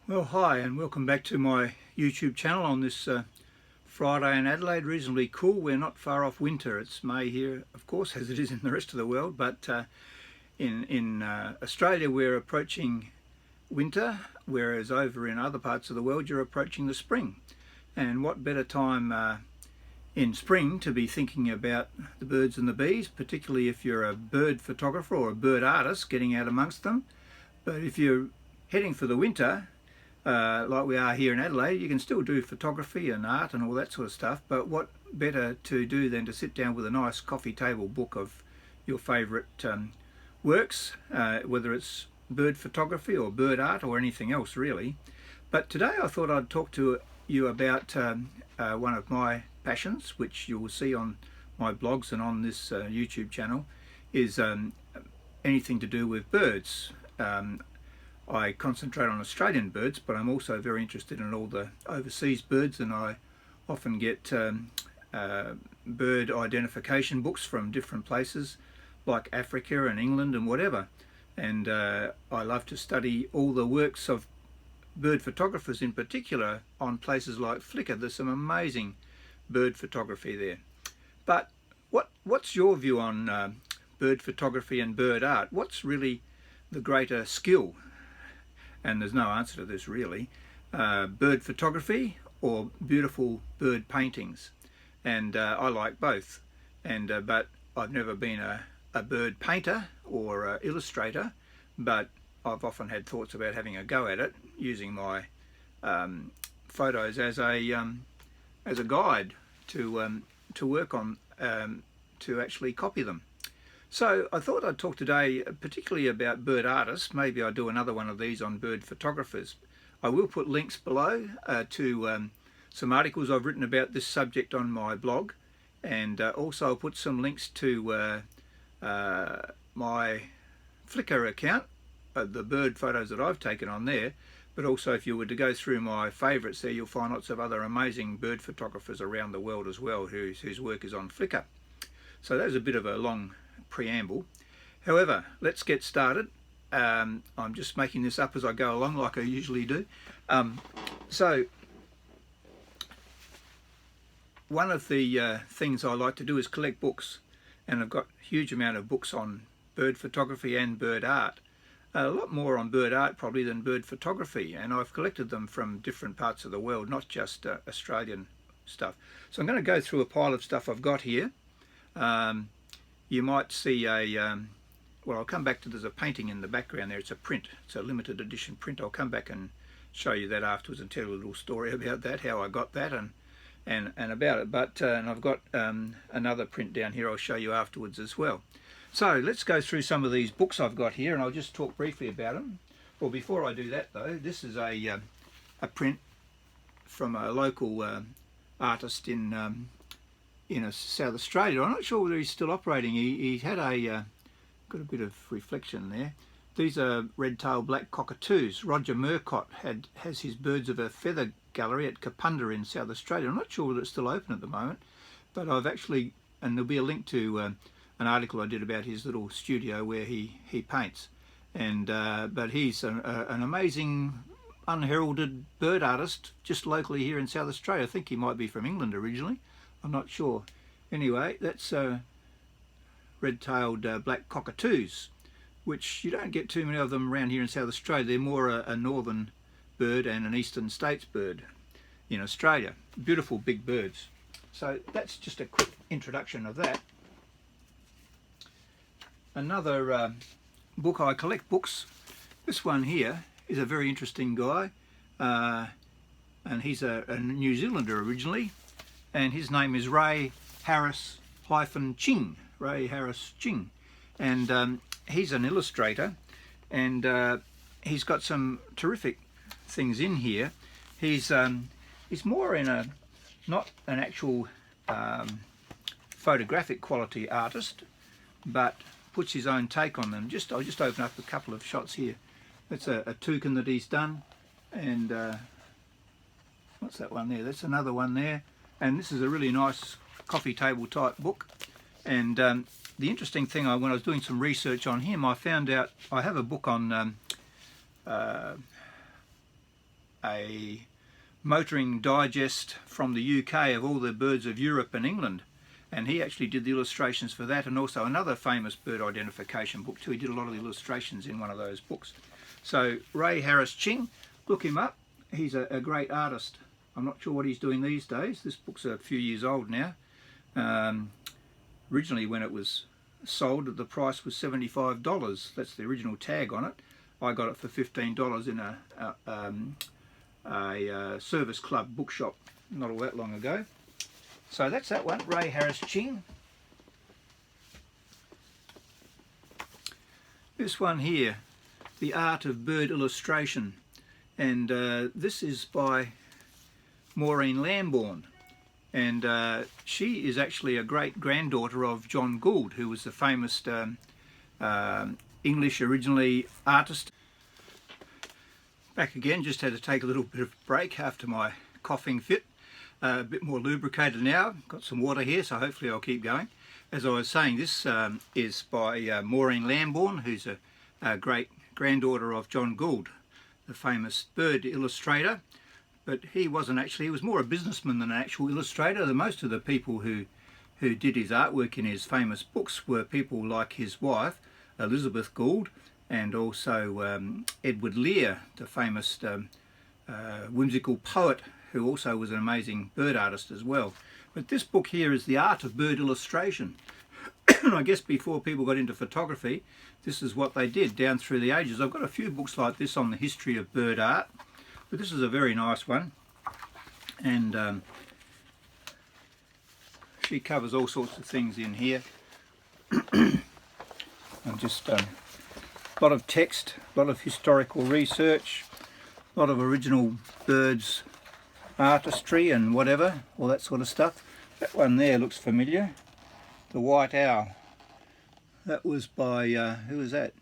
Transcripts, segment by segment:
Well, hi and welcome back to my YouTube channel on this Friday in Adelaide. Reasonably cool. We're not far off winter. It's May here, of course, as it is in the rest of the world, but in Australia we're approaching winter, whereas over in other parts of the world you're approaching the spring. And what better time in spring to be thinking about the birds and the bees, particularly if you're a bird photographer or a bird artist getting out amongst them. But if you're heading for the winter, like we are here in Adelaide, you can still do photography and art and all that sort of stuff, but what better to do than to sit down with a nice coffee table book of your favourite works, whether it's bird photography or bird art or anything else really. But today I thought I'd talk to you about one of my passions, which you will see on my blogs and on this YouTube channel, is anything to do with birds. I concentrate on Australian birds, but I'm also very interested in all the overseas birds, and I often get bird identification books from different places like Africa and England and whatever. And I love to study all the works of bird photographers in particular on places like Flickr. There's some amazing bird photography there. But what's your view on bird photography and bird art? What's really the greater skill? And there's no answer to this really. Bird photography or beautiful bird paintings, and I like both. And but I've never been a bird painter or illustrator, but I've often had thoughts about having a go at it, using my photos as a guide to work on, to actually copy them. So I thought I'd talk today particularly about bird artists. Maybe I'll do another one of these on bird photographers. I will put links below to some articles I've written about this subject on my blog, and also I'll put some links to my Flickr account, the bird photos that I've taken on there. But also if you were to go through my favourites there, you'll find lots of other amazing bird photographers around the world as well whose work is on Flickr. So that was a bit of a long preamble. However, let's get started. I'm just making this up as I go along like I usually do. So one of the things I like to do is collect books, and I've got a huge amount of books on bird photography and bird art. A lot more on bird art probably than bird photography, and I've collected them from different parts of the world, not just Australian stuff. So I'm going to go through a pile of stuff I've got here. You might see well, I'll come back to, there's a painting in the background there. It's a print, it's a limited edition print. I'll come back and show you that afterwards and tell you a little story about that, how I got that and about it. But and I've got another print down here I'll show you afterwards as well. So let's go through some of these books I've got here, and I'll just talk briefly about them. Well, before I do that though, this is a print from a local artist in South Australia. I'm not sure whether he's still operating. He had got a bit of reflection there. These are red-tailed black cockatoos. Roger Murcott has his birds of a feather gallery at Kapunda in South Australia. I'm not sure whether it's still open at the moment, but I've actually, and there'll be a link to an article I did about his little studio where he paints. And but he's an amazing unheralded bird artist just locally here in South Australia. I think he might be from England originally. I'm not sure. Anyway, that's red-tailed black cockatoos, which you don't get too many of them around here in South Australia. They're more a northern bird and an eastern states bird in Australia. Beautiful big birds. So that's just a quick introduction of that. Another book, I collect books. This one here is a very interesting guy, and he's a New Zealander originally. And his name is Harris Cheng. Harris Cheng, and he's an illustrator, and he's got some terrific things in here. He's more in a, not an actual photographic quality artist, but puts his own take on them. I'll just open up a couple of shots here. That's a toucan that he's done, and what's that one there? That's another one there. And this is a really nice coffee table type book. And the interesting thing, when I was doing some research on him, I found out I have a book on a motoring digest from the UK of all the birds of Europe and England, and he actually did the illustrations for that, and also another famous bird identification book too. He did a lot of the illustrations in one of those books. So Harris Cheng, look him up. He's a great artist. I'm not sure what he's doing these days. This book's a few years old now. Originally when it was sold, the price was $75. That's the original tag on it. I got it for $15 in a service club bookshop not all that long ago. So that's that one, Harris Cheng. This one here, The Art of Bird Illustration, and this is by Maureen Lambert, and she is actually a great granddaughter of John Gould, who was the famous English originally artist. Back again, just had to take a little bit of break after my coughing fit. A bit more lubricated now, got some water here, so hopefully I'll keep going. As I was saying, this is by Maureen Lambert, who's a great granddaughter of John Gould, the famous bird illustrator. But he wasn't actually, he was more a businessman than an actual illustrator. Most of the people who did his artwork in his famous books were people like his wife, Elizabeth Gould, and also Edward Lear, the famous whimsical poet, who also was an amazing bird artist as well. But this book here is The Art of Bird Illustration. And I guess before people got into photography, this is what they did down through the ages. I've got a few books like this on the history of bird art, but this is a very nice one. And she covers all sorts of things in here. And just a lot of text, a lot of historical research, a lot of original birds artistry and whatever, all that sort of stuff. That one there looks familiar, the white owl. That was by who was that?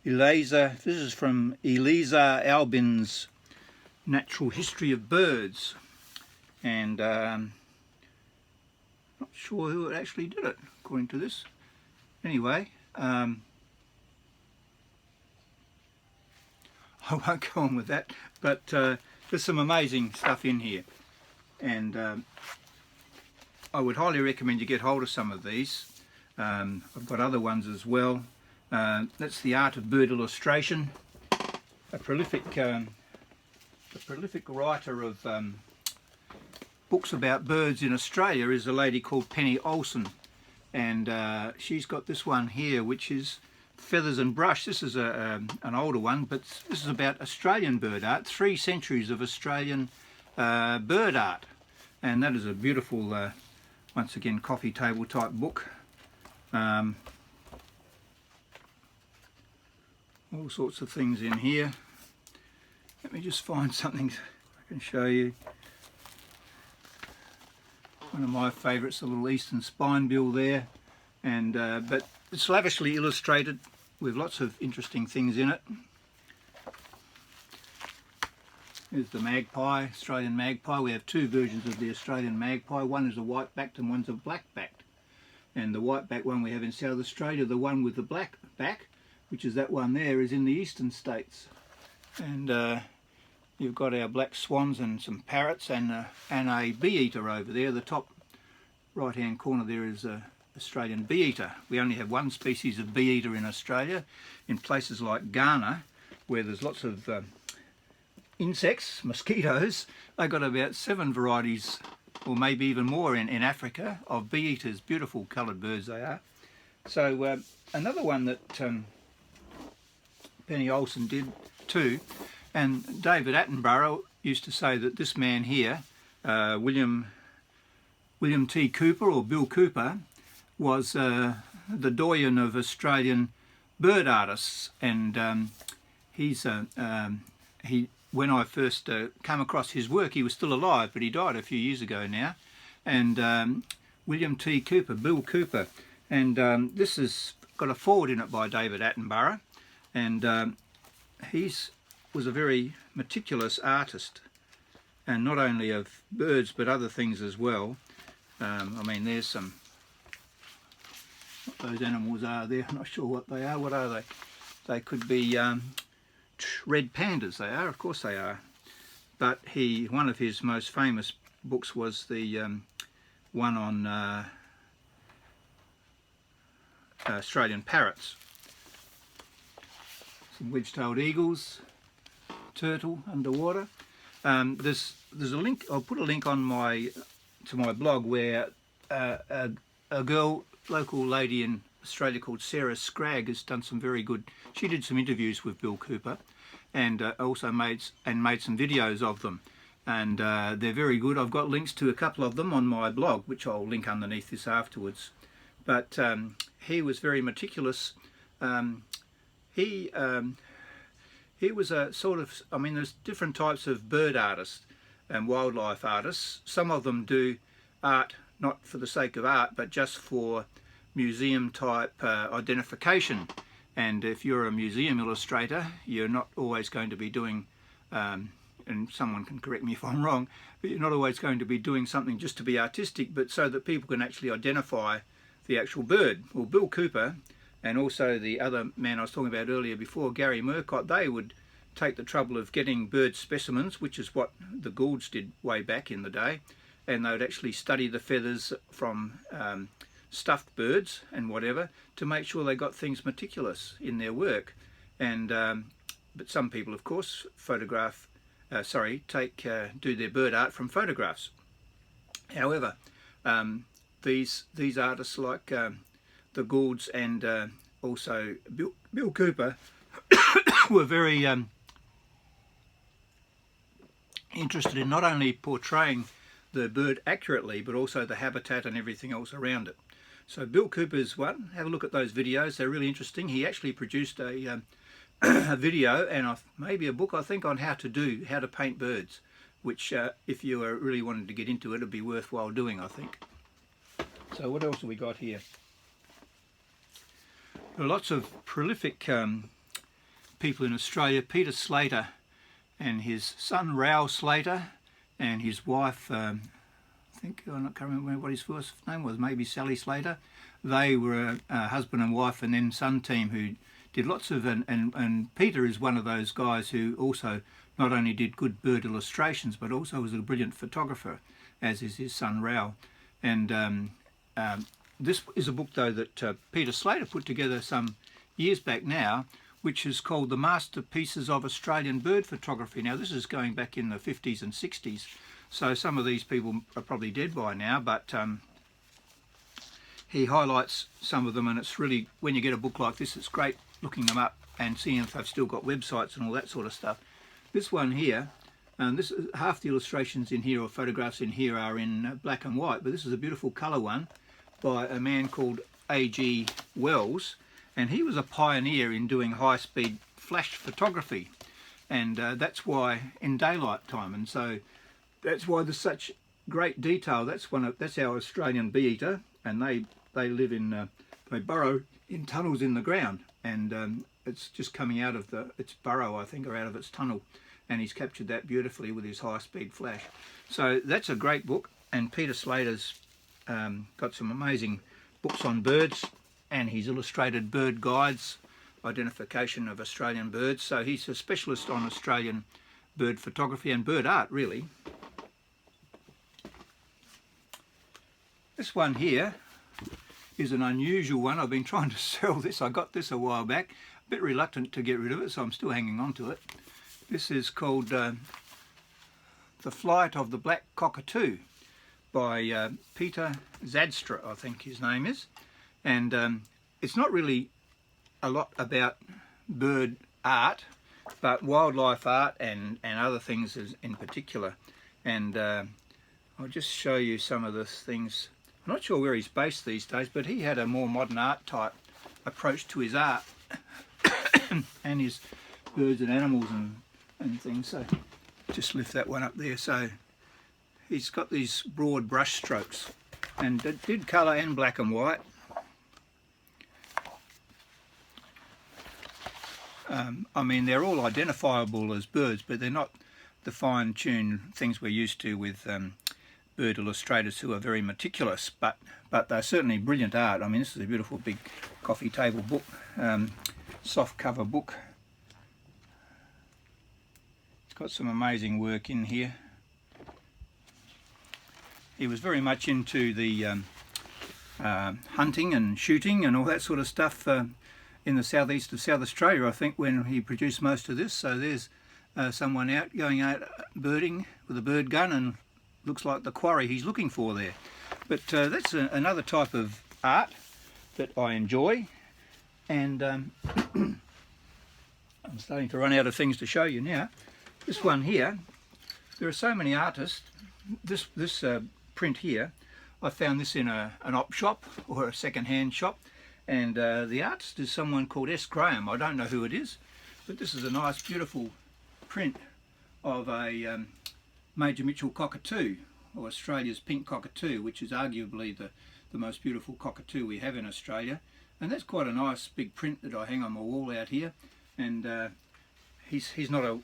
Eliza. This is from Eliza Albin's Natural History of Birds, and not sure who actually did it according to this. Anyway, I won't go on with that, but there's some amazing stuff in here, and I would highly recommend you get hold of some of these. I've got other ones as well. That's The Art of Bird Illustration. A prolific writer of books about birds in Australia is a lady called Penny Olsen, and she's got this one here, which is Feathers and Brush. This is an older one, but this is about Australian bird art, 3 centuries of Australian bird art, and that is a beautiful, once again, coffee table type book. All sorts of things in here. Let me just find something I can show you. One of my favourites, the little eastern spinebill there, and but it's lavishly illustrated with lots of interesting things in it. Here's the magpie, Australian magpie. We have 2 versions of the Australian magpie. One is a white-backed and one's a black-backed. And the white-backed one we have in South Australia, the one with the black back, which is that one there, is in the eastern states. And you've got our black swans and some parrots and a bee-eater over there. The top right-hand corner there is a Australian bee-eater. We only have 1 species of bee-eater in Australia. In places like Ghana, where there's lots of insects, mosquitoes, they've got about 7 varieties, or maybe even more in Africa, of bee-eaters. Beautiful coloured birds they are. So another one that Penny Olsen did too, and David Attenborough used to say that this man here, William T. Cooper, or Bill Cooper, was the doyen of Australian bird artists, and when I first came across his work, he was still alive, but he died a few years ago now. And William T. Cooper, Bill Cooper, and this has got a foreword in it by David Attenborough, and he was a very meticulous artist, and not only of birds but other things as well. I mean, there's some, what those animals are there, I'm not sure what they are. What are they? They could be red pandas. They are, of course they are. But one of his most famous books was the one on Australian parrots. Some wedge-tailed eagles, turtle underwater. There's a link. I'll put a link on to my blog where a girl, local lady in Australia called Sarah Scragg, has done some very good. She did some interviews with Bill Cooper, and also made some videos of them, and they're very good. I've got links to a couple of them on my blog, which I'll link underneath this afterwards. But he was very meticulous. He was a sort of, I mean, there's different types of bird artists and wildlife artists. Some of them do art not for the sake of art, but just for museum type identification. And if you're a museum illustrator, you're not always going to be doing, and someone can correct me if I'm wrong, but you're not always going to be doing something just to be artistic, but so that people can actually identify the actual bird. Well, Bill Cooper and also the other man I was talking about earlier before, Gary Murcott, they would take the trouble of getting bird specimens, which is what the Goulds did way back in the day, and they would actually study the feathers from stuffed birds and whatever to make sure they got things meticulous in their work. And but some people, of course, do their bird art from photographs. However, these artists like the Goulds and also Bill Cooper were very interested in not only portraying the bird accurately, but also the habitat and everything else around it. So Bill Cooper's one, have a look at those videos, they're really interesting. He actually produced a video and maybe a book, I think, on how to paint birds, which if you are really wanting to get into it, it'd be worthwhile doing, I think. So what else have we got here? There are lots of prolific people in Australia. Peter Slater and his son Rao Slater and his wife, I can't remember what his first name was, maybe Sally Slater. They were a husband and wife and then son team who did lots of, and Peter is one of those guys who also not only did good bird illustrations but also was a brilliant photographer, as is his son Rao. And this is a book though that Peter Slater put together some years back now, which is called The Masterpieces of Australian Bird Photography. Now this is going back in the 50s and 60s, so some of these people are probably dead by now, but he highlights some of them, and it's really, when you get a book like this, it's great looking them up and seeing if they've still got websites and all that sort of stuff. This one here, and this is, half the illustrations in here or photographs in here are in black and white, but this is a beautiful colour one by a man called A.G. Wells, and he was a pioneer in doing high-speed flash photography, and that's why in daylight time, and so that's why there's such great detail. That's our Australian bee-eater, and they live in they burrow in tunnels in the ground, and it's just coming out of its burrow, I think, or out of its tunnel, and he's captured that beautifully with his high-speed flash. So that's a great book, and Peter Slater's got some amazing books on birds, and he's illustrated bird guides, identification of Australian birds. So he's a specialist on Australian bird photography and bird art, really. This one here is an unusual one. I've been trying to sell this. I got this a while back, a bit reluctant to get rid of it, so I'm still hanging on to it. This is called The Flight of the Black Cockatoo by Peterzadstra, I think his name is. And it's not really a lot about bird art, but wildlife art and other things in particular. And I'll just show you some of the things. I'm not sure where he's based these days, but he had a more modern art type approach to his art and his birds and animals and things. So just lift that one up there. So he's got these broad brush strokes, and it did colour and black and white. I mean, they're all identifiable as birds, but they're not the fine-tuned things we're used to with bird illustrators who are very meticulous, but they're certainly brilliant art. I mean, this is a beautiful big coffee table book, soft cover book. It's got some amazing work in here. He was very much into the hunting and shooting and all that sort of stuff in the southeast of South Australia, I think, when he produced most of this. So there's someone going out birding with a bird gun, and looks like the quarry he's looking for there. But that's another type of art that I enjoy, and I'm starting to run out of things to show you now. This one here, there are so many artists. This print here, I found this in an op shop or a second-hand shop, and the artist is someone called S. Graham. I don't know who it is, but this is a nice beautiful print of a Major Mitchell cockatoo, or Australia's pink cockatoo, which is arguably the most beautiful cockatoo we have in Australia. And that's quite a nice big print that I hang on my wall out here. And he's not well,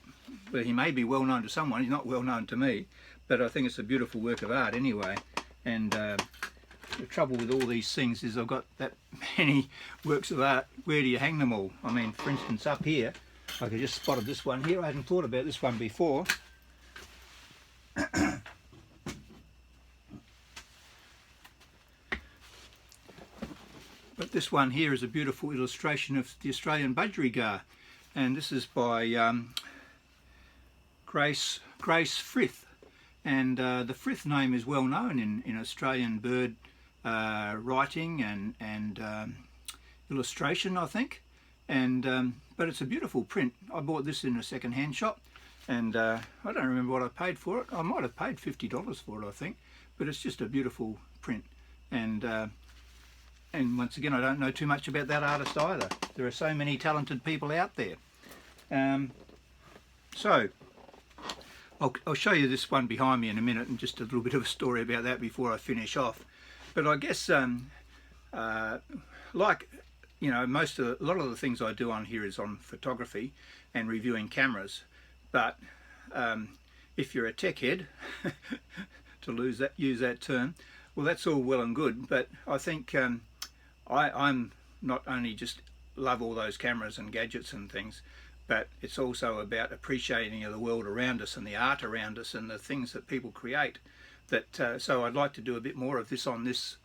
he may be well known to someone, he's not well known to me, but I think it's a beautiful work of art anyway. And the trouble with all these things is I've got that many works of art. Where do you hang them all? I mean, for instance, up here, I just spotted this one here. I hadn't thought about this one before. But this one here is a beautiful illustration of the Australian budgerigar, and this is by Grace Frith. And the Frith name is well known in Australian bird writing and illustration, I think. And but it's a beautiful print. I bought this in a second-hand shop, and I don't remember what I paid for it. I might have paid $50 for it, I think. But it's just a beautiful print. And once again, I don't know too much about that artist either. There are so many talented people out there. So I'll show you this one behind me in a minute, and just a little bit of a story about that before I finish off. But I guess, like, you know, a lot of the things I do on here is on photography and reviewing cameras. But if you're a tech head, to use that term, well, that's all well and good. But I think I'm not only just love all those cameras and gadgets and things, but it's also about appreciating the world around us and the art around us and the things that people create. So I'd like to do a bit more of this on this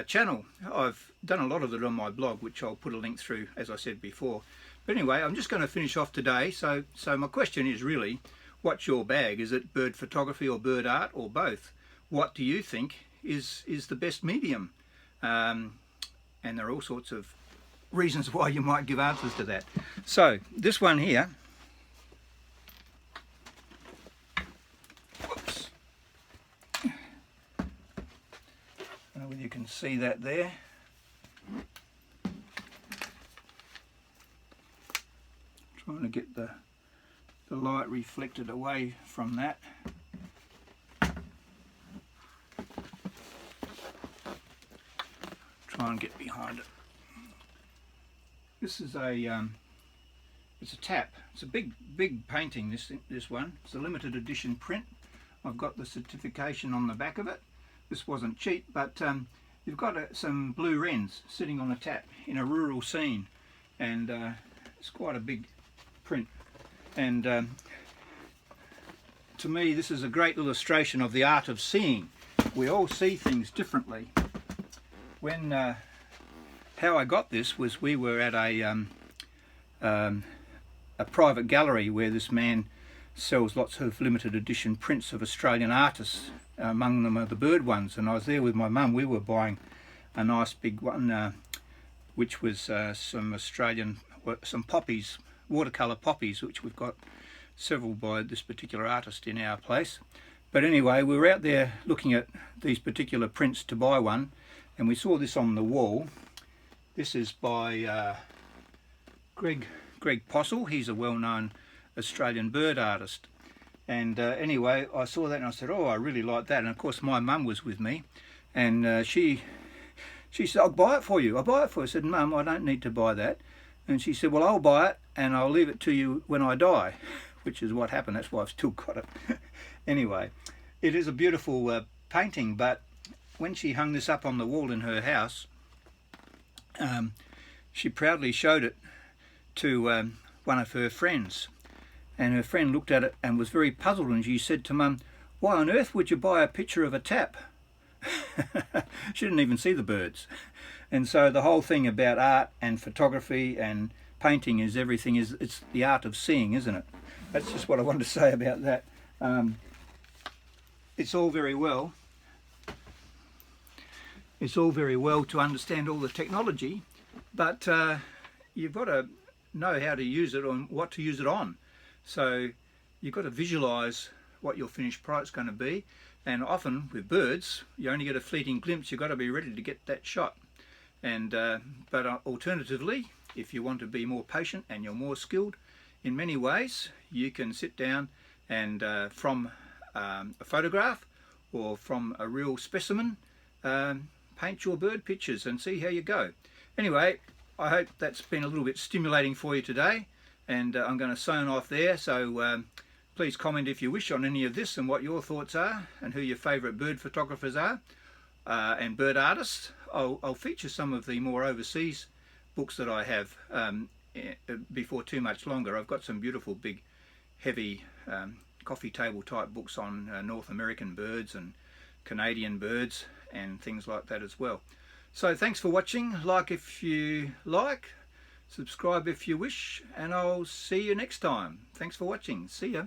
channel. I've done a lot of it on my blog, which I'll put a link through, as I said before. But anyway, I'm just going to finish off today. So my question is really, what's your bag? Is it bird photography or bird art or both? What do you think is the best medium? And there are all sorts of reasons why you might give answers to that. So this one here, whoops, I don't know whether you can see that there. Trying to get the light reflected away from that. Try and get behind it. This is it's a tap. It's a big painting, this one. It's a limited edition print. I've got the certification on the back of it. This wasn't cheap, but you've got some blue wrens sitting on a tap in a rural scene, and it's quite a big print. And to me, this is a great illustration of the art of seeing. We all see things differently. When how I got this was, we were at a private gallery where this man sells lots of limited edition prints of Australian artists. Among them are the bird ones, and I was there with my mum. We were buying a nice big one, which was some poppies, watercolour poppies, which we've got several by this particular artist in our place. But anyway, we were out there looking at these particular prints to buy one, and we saw this on the wall. This is by Greg Postle. He's a well-known Australian bird artist. And anyway, I saw that and I said, oh, I really like that. And of course my mum was with me, and she said, I'll buy it for you. I'll buy it for you. I said, Mum, I don't need to buy that. And she said, well, I'll buy it and I'll leave it to you when I die, which is what happened. That's why I've still got it. Anyway, it is a beautiful painting, but when she hung this up on the wall in her house, she proudly showed it to one of her friends, and her friend looked at it and was very puzzled, and she said to Mum, "Why on earth would you buy a picture of a tap?" She didn't even see the birds. And so the whole thing about art and photography and painting is everything is, it's the art of seeing, isn't it? That's just what I wanted to say about that. It's all very well to understand all the technology, but you've got to know how to use it and what to use it on. So you've got to visualize what your finished product's going to be, and often with birds you only get a fleeting glimpse. You've got to be ready to get that shot. And but alternatively, if you want to be more patient and you're more skilled in many ways, you can sit down and from a photograph or from a real specimen, paint your bird pictures and see how you go. Anyway, I hope that's been a little bit stimulating for you today, and I'm going to sign off there. So please comment if you wish on any of this and what your thoughts are and who your favourite bird photographers are and bird artists. I'll feature some of the more overseas books that I have before too much longer. I've got some beautiful big heavy coffee table type books on North American birds and Canadian birds and things like that as well. So thanks for watching. Like if you like, subscribe if you wish, and I'll see you next time. Thanks for watching. See ya.